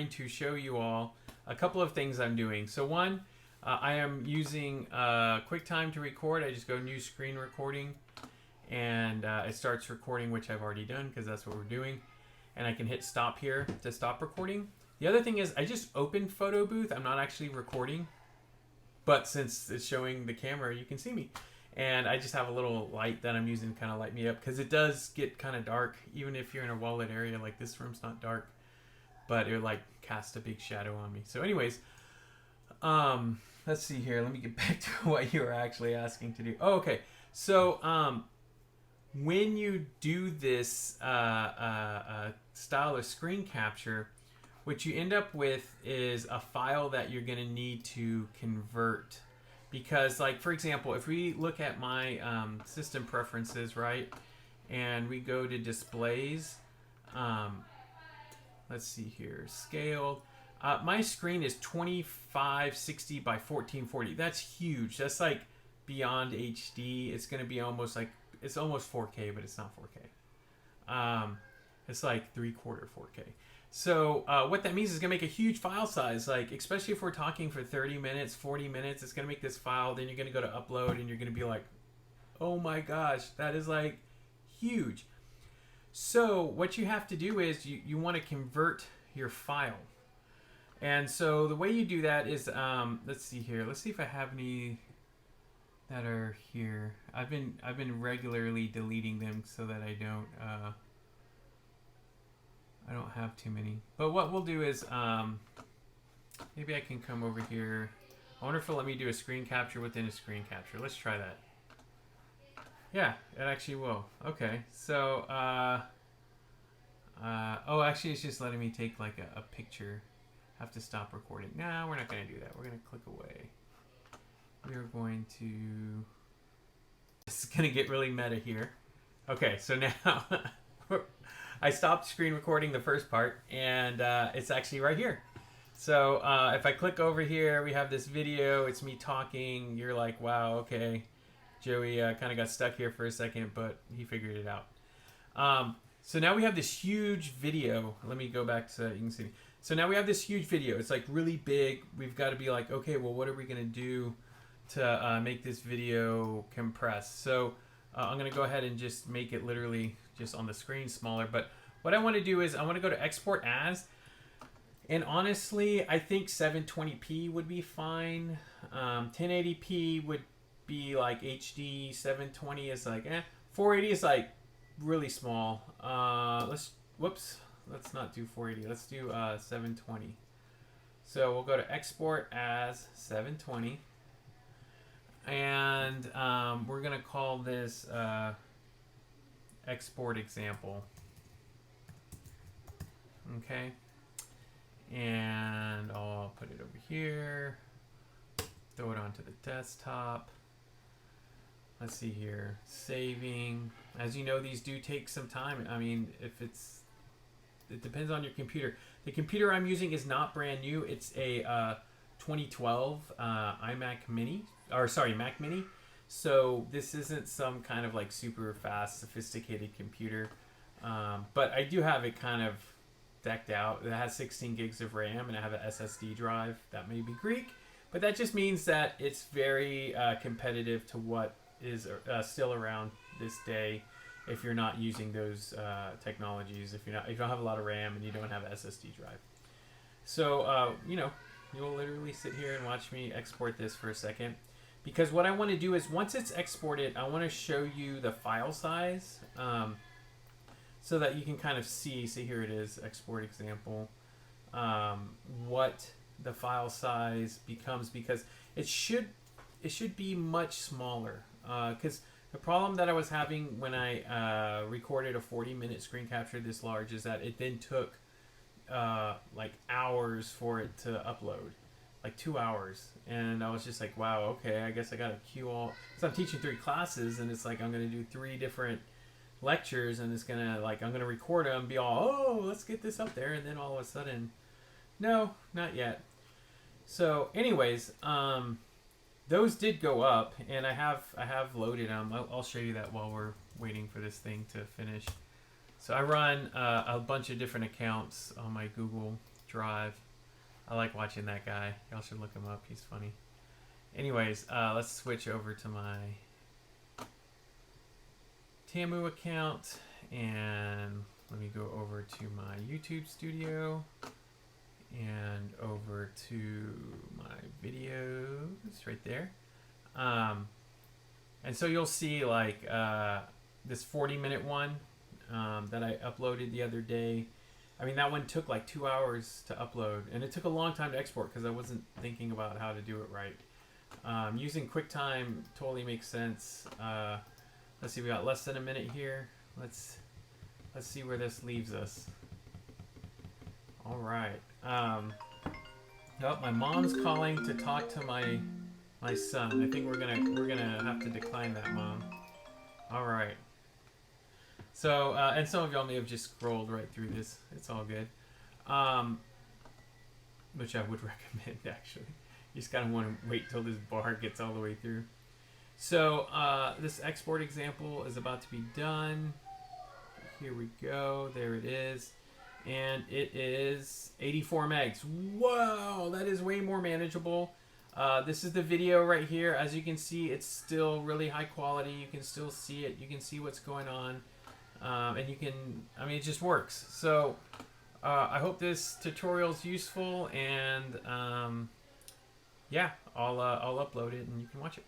going to show you all a couple of things I'm doing. So one, I am using Quicktime to record. I just go new screen recording, and it starts recording, which I've already done because that's what we're doing. And I can hit stop here to stop recording. The other thing is I just opened Photo Booth. I'm not actually recording, but since it's showing the camera, you can see me. And I just have a little light that I'm using to kind of light me up because it does get kind of dark, even if you're in a well-lit area. Like this room's not dark, but it like casts a big shadow on me. So anyways, let's see here. Let me get back to what you were actually asking to do. Oh, okay. So when you do this style of screen capture, what you end up with is a file that you're going to need to convert. Because, like, for example, if we look at my system preferences, right, and we go to displays, let's see here, scaled. My screen is 2560 by 1440. That's huge. That's like beyond HD. It's going to be almost like, it's almost 4K, but it's not 4K. It's like 3/4 4K. So what that means is going to make a huge file size, like especially if we're talking for 30 minutes, 40 minutes, it's going to make this file. Then you're going to go to upload and you're going to be like, oh my gosh, that is like huge. So what you have to do is you want to convert your file. And so the way you do that is, let's see here. Let's see if I have any that are here. I've been regularly deleting them so that I don't have too many. But what we'll do is, maybe I can come over here. I wonder if it'll let me do a screen capture within a screen capture. Let's try that. Yeah, it actually will. Okay, so, oh, actually it's just letting me take like a picture. Have to stop recording. No, we're not going to do that. We're going to click away. We're going to, this is going to get really meta here. Okay, so now I stopped screen recording the first part, and it's actually right here. So if I click over here, we have this video. It's me talking. You're like, wow, okay. Joey kind of got stuck here for a second, but he figured it out. So now we have this huge video. Let me go back so you can see. So now we have this huge video. It's like really big. We've got to be like, okay, well, what are we going to do to make this video compress? So I'm going to go ahead and just make it literally just on the screen smaller. But what I want to do is I want to go to export as. And honestly, I think 720p would be fine. 1080p would be like HD. 720 is like 480 is like really small. Let's not do 480. Let's do 720. So we'll go to export as 720. And we're going to call this export example. Okay. And I'll put it over here. Throw it onto the desktop. Let's see here. Saving. As you know, these do take some time. I mean, it depends on your computer. The computer I'm using is not brand new. It's a 2012 Mac Mini. So this isn't some kind of like super fast, sophisticated computer. But I do have it kind of decked out. It has 16 gigs of RAM and I have an SSD drive. That may be Greek, but that just means that it's very competitive to what is still around this day. If you're not using those technologies, if you don't have a lot of RAM and you don't have an SSD drive. So, you'll literally sit here and watch me export this for a second. Because what I want to do is once it's exported, I want to show you the file size so that you can kind of see here it is, export example, what the file size becomes, because it should be much smaller. Because the problem that I was having when I recorded a 40-minute screen capture this large is that it then took like hours for it to upload, like 2 hours. And I was just like, wow, okay, I guess I got to queue all, because I'm teaching 3 classes and it's like I'm going to do 3 different lectures and it's going to like, I'm going to record them, be all, oh, let's get this up there. And then all of a sudden, no, not yet. So anyways, those did go up, and I have loaded them. I'll show you that while we're waiting for this thing to finish. So I run a bunch of different accounts on my Google drive. I like watching that guy. Y'all should look him up. He's funny. Anyways, let's switch over to my Tamu account, and let me go over to my YouTube studio and over to my videos right there. And so you'll see like this 40-minute one that I uploaded the other day. I mean, that one took like 2 hours to upload, and it took a long time to export because I wasn't thinking about how to do it right. Using QuickTime totally makes sense. Let's see, we got less than a minute here. Let's see where this leaves us. All right. Oh, my mom's calling to talk to my son. I think we're gonna have to decline that, Mom. All right. So, and some of y'all may have just scrolled right through this. It's all good. Which I would recommend, actually. You just kind of want to wait till this bar gets all the way through. So, this export example is about to be done. Here we go. There it is. And it is 84 megs. Whoa, that is way more manageable. This is the video right here. As you can see, it's still really high quality. You can still see it. You can see what's going on. And you can, I mean, it just works. So I hope this tutorial is useful, and yeah, I'll upload it and you can watch it.